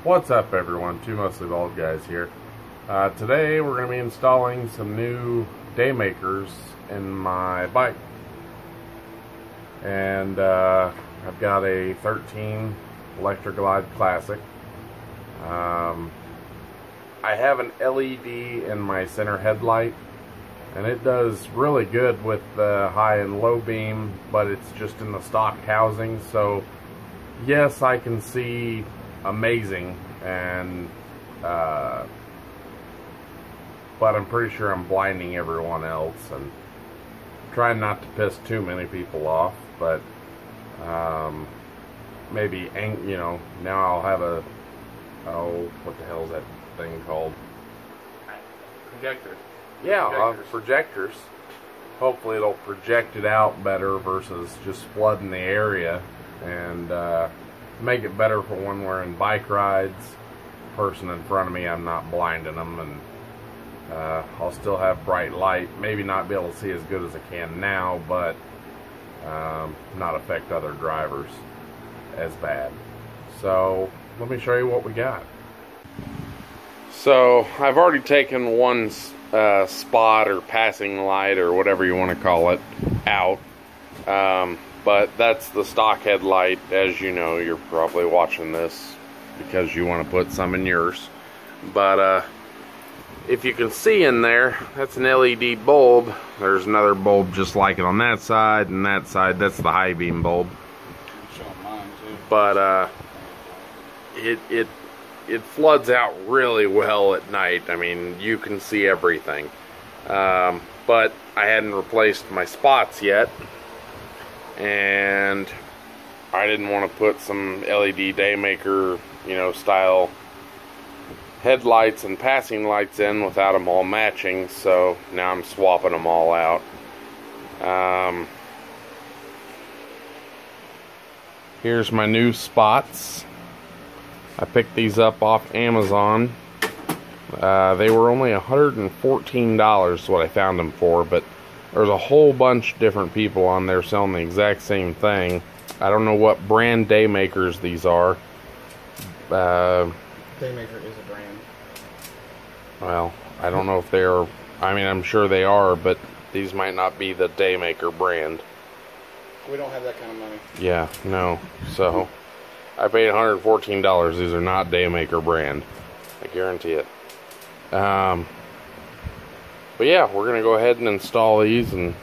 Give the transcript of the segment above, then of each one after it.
What's up, everyone? Two mostly bald guys here. Today we're going to be installing some new Daymakers in my bike. And I've got a 13 Electra Glide Classic. I have an LED in my center headlight, and it does really good with the high and low beam, but it's just in the stock housing. So yes, I can see amazing, and but I'm pretty sure I'm blinding everyone else, and trying not to piss too many people off. But maybe, you know, now I'll have a, oh, what the hell is that thing called? Projector. Yeah, I'll have projectors. Hopefully it'll project it out better versus just flooding the area, and make it better for when we're in bike rides. Person in front of me, I'm not blinding them, and I'll still have bright light. Maybe not be able to see as good as I can now, but not affect other drivers as bad. So let me show you what we got. So I've already taken one spot or passing light or whatever you want to call it out. But that's the stock headlight. As you know, you're probably watching this because you want to put some in yours. But if you can see in there, that's an LED bulb. There's another bulb just like it on that side, and that side, that's the high beam bulb. I'm showing mine too. But it floods out really well at night. I mean, you can see everything. But I hadn't replaced my spots yet, and I didn't want to put some LED Daymaker, you know, style headlights and passing lights in without them all matching, so now I'm swapping them all out. Here's my new spots. I picked these up off Amazon. They were only $114 is what I found them for, but there's a whole bunch of different people on there selling the exact same thing. I don't know what brand Daymakers these are. Daymaker is a brand. Well, I don't know if they're, I mean, I'm sure they are, but these might not be the Daymaker brand. We don't have that kind of money. Yeah, no. So I paid $114. These are not Daymaker brand. I guarantee it. But yeah, we're going to go ahead and install these and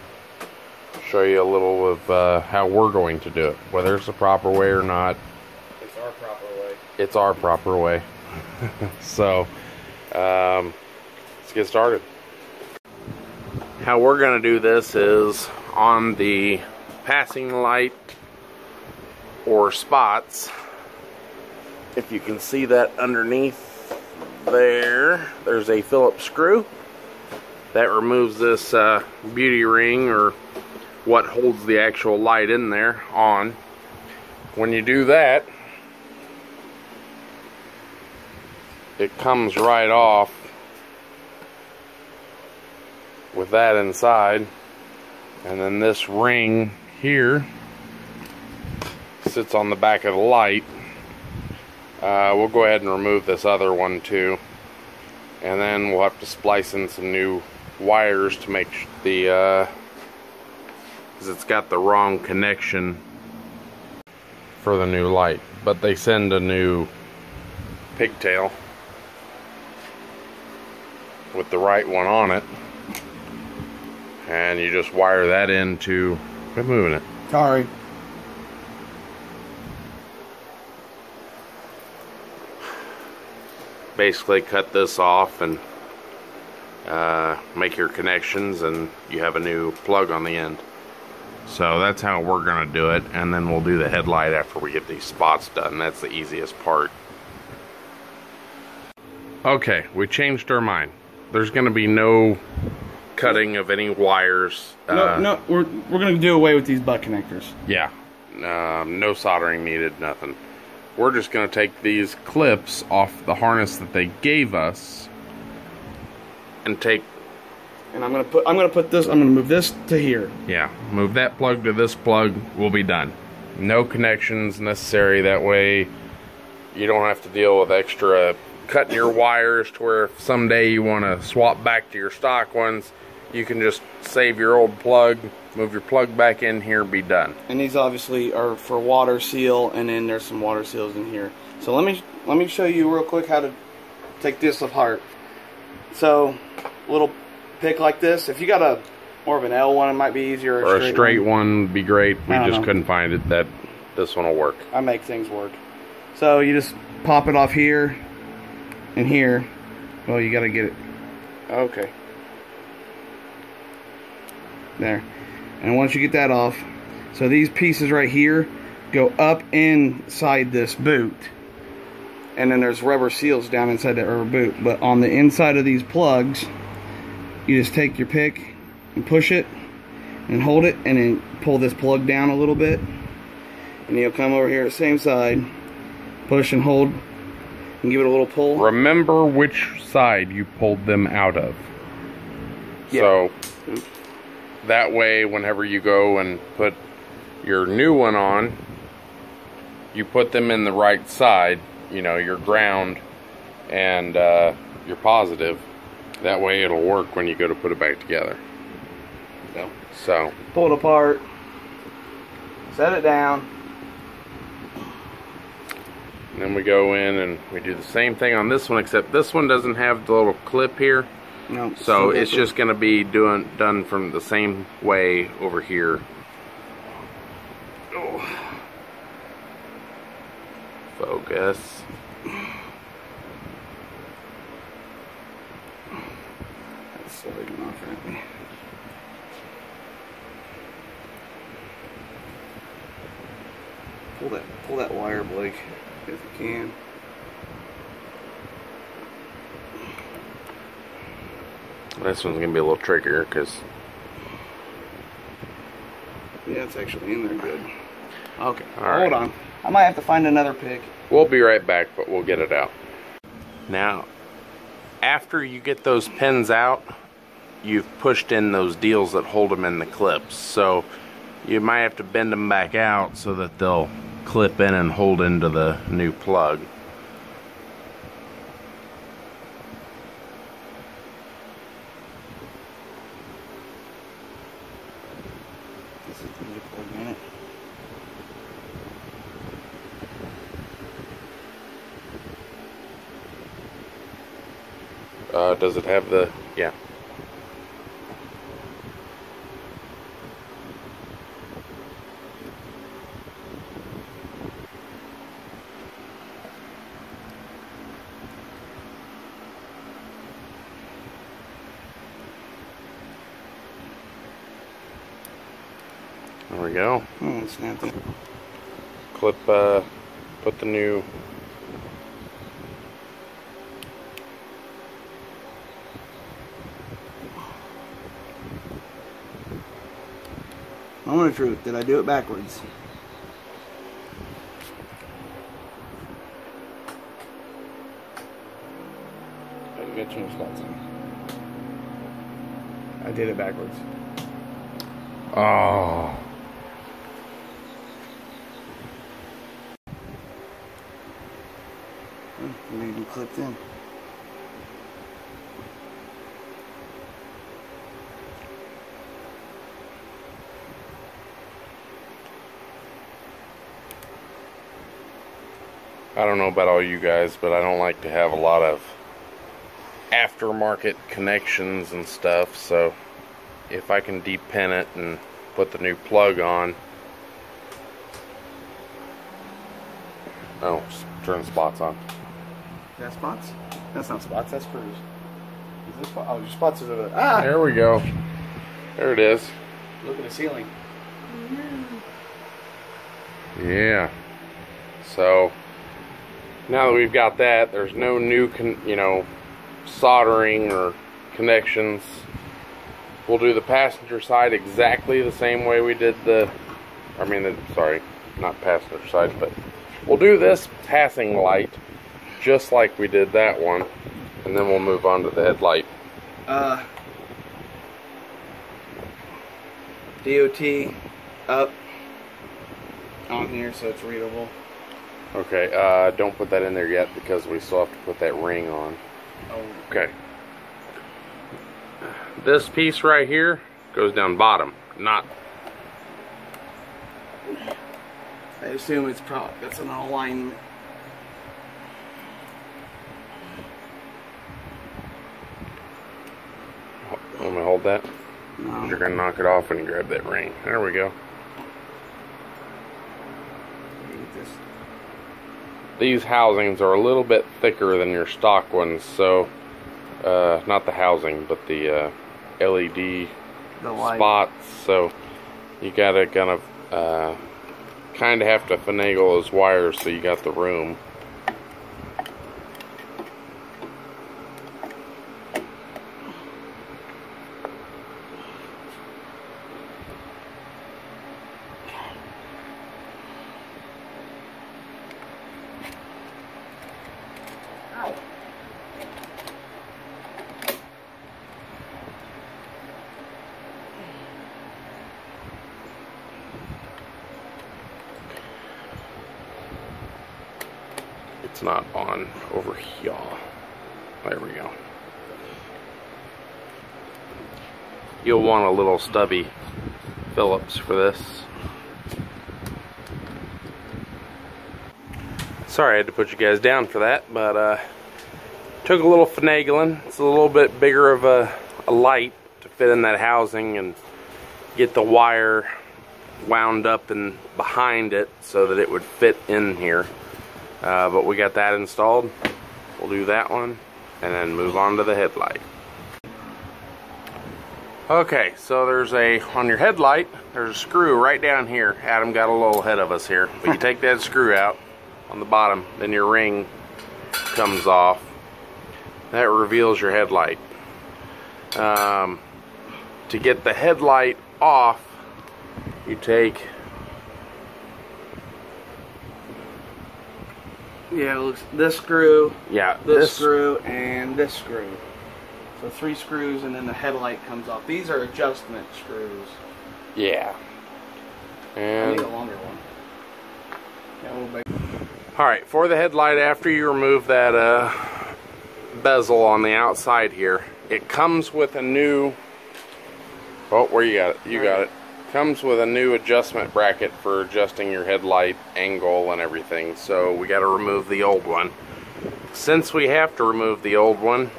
show you a little of how we're going to do it. Whether it's the proper way or not. It's our proper way. It's our proper way. So, let's get started. How we're going to do this is on the passing light or spots. If you can see that underneath there's a Phillips screw that removes this beauty ring, or what holds the actual light in there on. When you do that, it comes right off with that inside, and then this ring here sits on the back of the light. We'll go ahead and remove this other one too, and then we'll have to splice in some new wires to make the because it's got the wrong connection for the new light, but they send a new pigtail with the right one on it, and you just wire that into, quit moving it. Sorry. Basically cut this off and make your connections, and you have a new plug on the end. So that's how we're gonna do it, and then we'll do the headlight after we get these spots done. That's the easiest part. Okay, we changed our mind. There's gonna be no cutting of any wires. No, we're gonna do away with these butt connectors. Yeah, no soldering needed, nothing. We're just going to take these clips off the harness that they gave us and take. And I'm gonna move this to here. Yeah, move that plug to this plug. We'll be done. No connections necessary. That way you don't have to deal with extra cutting your wires to where if someday you want to swap back to your stock ones, you can just save your old plug, move your plug back in here, be done. And these obviously are for water seal, and then there's some water seals in here. So let me show you real quick how to take this apart. So, a little pick like this. If you got a more of an L one, it might be easier. Or a straight one would be great. We just couldn't find it. This one will work. I make things work. So you just pop it off here and here. Well, you got to get it. Okay. There. And once you get that off, so these pieces right here go up inside this boot. And then there's rubber seals down inside that rubber boot. But on the inside of these plugs, you just take your pick and push it and hold it and then pull this plug down a little bit. And you'll come over here the same side, push and hold, and give it a little pull. Remember which side you pulled them out of. Yeah. So that way, whenever you go and put your new one on, you put them in the right side, you know, your ground and your positive. That way it'll work when you go to put it back together. So pull it apart, set it down. And then we go in and we do the same thing on this one, except this one doesn't have the little clip here. No. So it's just going to be done from the same way over here. Oh. Focus. That's sliding off at me. Pull that wire, Blake, if you can. This one's gonna be a little trickier because yeah, it's actually in there good. Okay, hold on. I might have to find another pick. We'll be right back, but we'll get it out. Now, after you get those pins out, you've pushed in those deals that hold them in the clips. So you might have to bend them back out so that they'll clip in and hold into the new plug. This is the new plug in it. Does it have the, yeah. There we go. Oh, snap it. Clip, put the new Moment of truth. Did I do it backwards? Oh, you gotta change spots in. I did it backwards. oh. Maybe clipped in. I don't know about all you guys, but I don't like to have a lot of aftermarket connections and stuff, so if I can depin it and put the new plug on. Oh, turn the spots on. Is that spots? That's not spots, that's screws. Is this spot? Oh, your spots is over there. Ah! There we go. There it is. Look at the ceiling. Yeah. So now that we've got that, there's no new, soldering or connections. We'll do the passenger side exactly the same way we did sorry, not passenger side, but we'll do this passing light just like we did that one, and then we'll move on to the headlight. DOT up on here so it's readable. Okay, don't put that in there yet because we still have to put that ring on. Oh. Okay. This piece right here goes down bottom, not. I assume it's an alignment. Let me hold that. No. You're gonna knock it off when you grab that ring. There we go. These housings are a little bit thicker than your stock ones, so not the housing, but the LED spots. So you gotta kind of have to finagle those wires so you got the room. It's not on over here. There we go. You'll want a little stubby Phillips for this. Sorry I had to put you guys down for that, but took a little finagling. It's a little bit bigger of a light to fit in that housing and get the wire wound up and behind it so that it would fit in here. But we got that installed. We'll do that one and then move on to the headlight. Okay, so on your headlight, there's a screw right down here. Adam got a little ahead of us here. But you take that screw out on the bottom, then your ring comes off. That reveals your headlight. To get the headlight off, you take... Yeah, it looks this screw, yeah, this screw, and this screw. So 3 screws, and then the headlight comes off. These are adjustment screws. Yeah. I And need a longer one. Yeah, a little bit. alright, for the headlight, after you remove that bezel on the outside here, it comes with a new... Oh, where you got it? You got it. Comes with a new adjustment bracket for adjusting your headlight angle and everything, so we got to remove the old one. Since we have to remove the old one,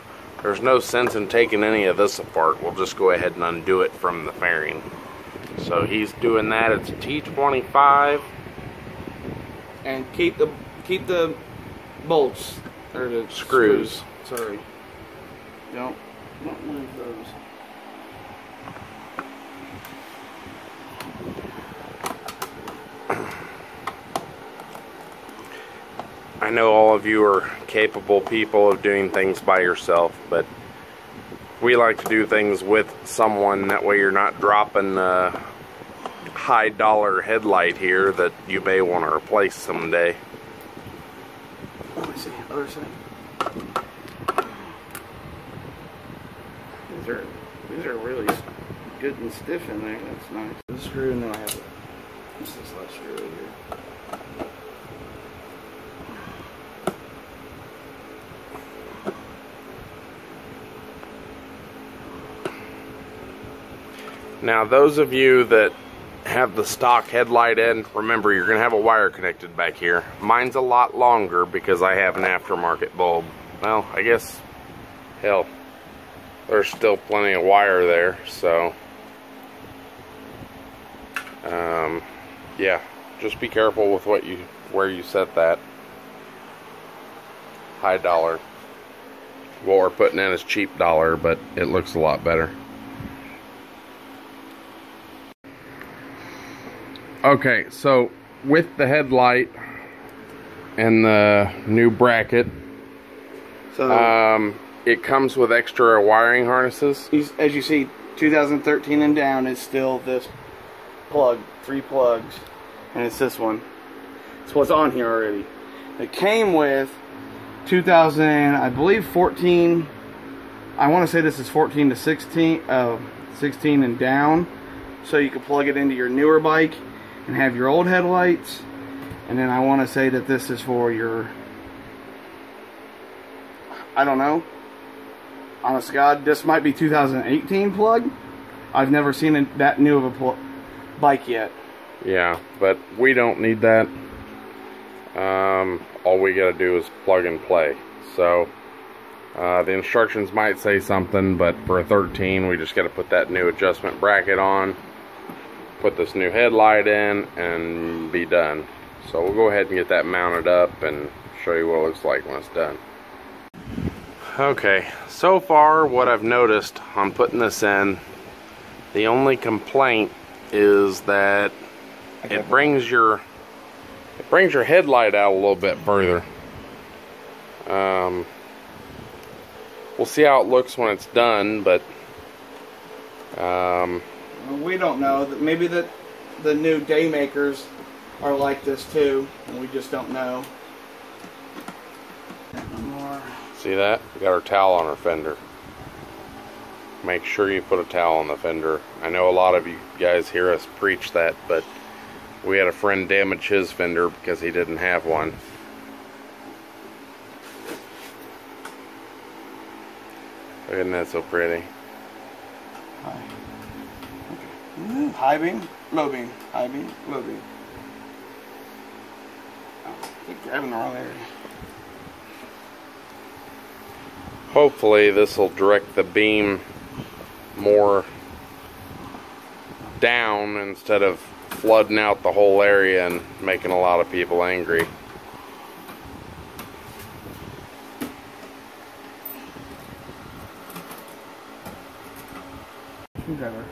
there's no sense in taking any of this apart. We'll just go ahead and undo it from the fairing. So he's doing that. It's a T25, And keep the bolts or the screws. Sorry, don't move those. I know all of you are capable people of doing things by yourself, but we like to do things with someone. That way you're not dropping a high dollar headlight here that you may want to replace someday. Let me see, other side. These are really good and stiff in there. That's nice. The screw, and then I have this last screw right here. Now those of you that have the stock headlight in, remember you're going to have a wire connected back here. Mine's a lot longer because I have an aftermarket bulb. Well, I guess, hell, there's still plenty of wire there, so yeah, just be careful with where you set that. High dollar. What we're putting in is cheap dollar, but it looks a lot better. Okay, so with the headlight and the new bracket, So it comes with extra wiring harnesses. as you see, 2013 and down is still this plug, 3 plugs, and it's this one. It's what's on here already. It came with 2000, I believe 14. I want to say this is 14 to 16, 16 and down, so you can plug it into your newer bike and have your old headlights, And then I want to say that this is for your, I don't know, honest to God, this might be 2018 plug. I've never seen that new of a bike yet. Yeah, but we don't need that. All we gotta do is plug and play. So the instructions might say something, but for a 13 we just gotta put that new adjustment bracket on, put this new headlight in, and be done. So we'll go ahead and get that mounted up and show you what it looks like when it's done. Okay, so far what I've noticed on putting this in, the only complaint is that it brings your headlight out a little bit further. We'll see how it looks when it's done, but we don't know. Maybe the new Daymakers are like this too, and we just don't know. See that? We got our towel on our fender. Make sure you put a towel on the fender. I know a lot of you guys hear us preach that, but we had a friend damage his fender because he didn't have one. Isn't that so pretty? High. Okay. High beam, low beam, high beam, low beam. Oh, I keep grabbing the wrong area. Hopefully this will direct the beam more down instead of flooding out the whole area and making a lot of people angry.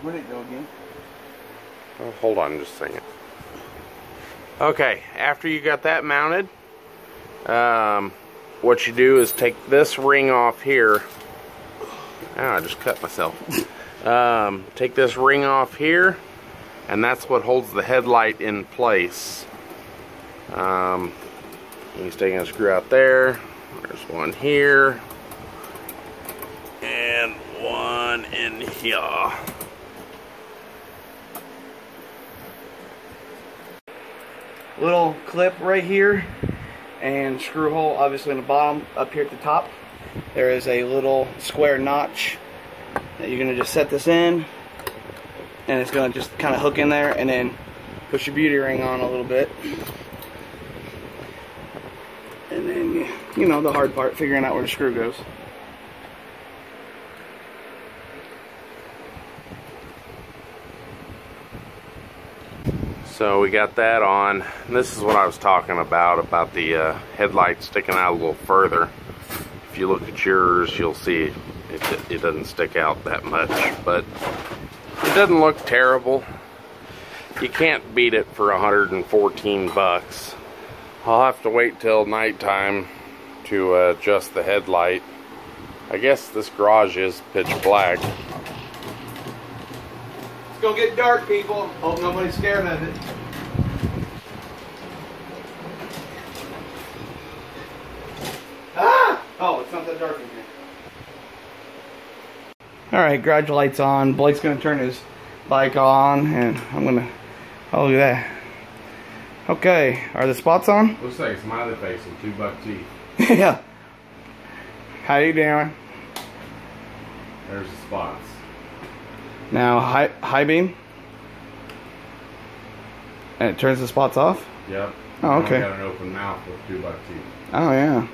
Where'd it go again? Oh, hold on just a second. Okay, after you got that mounted, what you do is take this ring off here. Oh, I just cut myself. Take this ring off here, and that's what holds the headlight in place. He's taking a screw out there. There's one here. And one in here. Little clip right here, and screw hole obviously in the bottom. Up here at the top there is a little square notch that you're going to just set this in, and it's going to just kind of hook in there, and then push your beauty ring on a little bit, and then you know the hard part, figuring out where the screw goes. So we got that on. And this is what I was talking about the headlight sticking out a little further. If you look at yours, you'll see it doesn't stick out that much, but it doesn't look terrible. You can't beat it for 114 bucks. I'll have to wait till nighttime to adjust the headlight. I guess this garage is pitch black. It's gonna get dark, people. Hope nobody's scared of it. Ah! Oh, it's not that dark in here. Alright, garage lights on. Blake's gonna turn his bike on, and I'm gonna, oh, look at that. Okay, are the spots on? Looks like a smiley face and 2 buck teeth. Yeah. How you doing? There's the spots. Now high beam, and it turns the spots off. Yep. Oh, okay. Got an open mouth with 2 buck teeth. Oh yeah.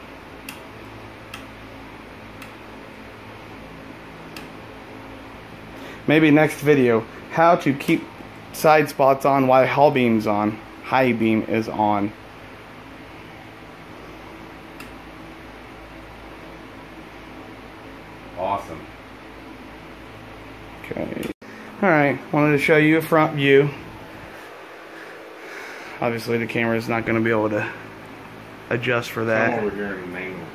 Maybe next video, how to keep side spots on while high beam's on. High beam is on. Awesome. Okay. Alright, wanted to show you a front view. Obviously the camera is not going to be able to adjust for that. Come over here in the main one.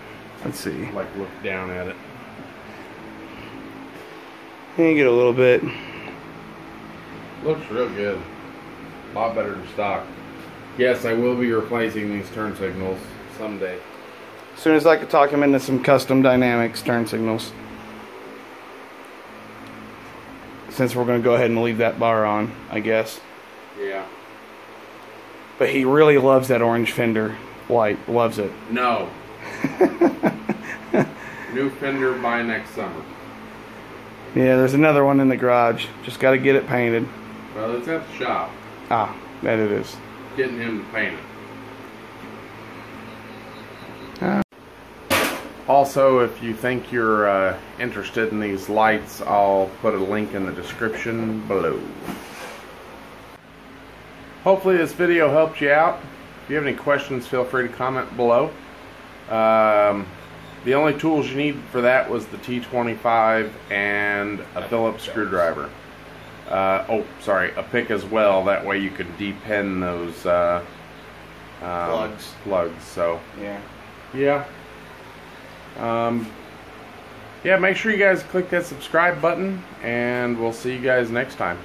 Let's see. Like look down at it. And you get a little bit. Looks real good. A lot better than stock. Yes, I will be replacing these turn signals someday. As soon as I could talk him into some custom dynamics turn signals. Since we're going to go ahead and leave that bar on, I guess. Yeah. But he really loves that orange fender light. Loves it. No. New fender by next summer. Yeah, there's another one in the garage. Just got to get it painted. Well, it's at the shop. Ah, that it is. Getting him to paint it. Also, if you think you're interested in these lights, I'll put a link in the description below. Hopefully this video helped you out. If you have any questions, feel free to comment below. The only tools you need for that was the T25 and a Phillips screwdriver. Oh, sorry, a pick as well. That way you could depin those plugs. So yeah. Yeah, make sure you guys click that subscribe button, and we'll see you guys next time.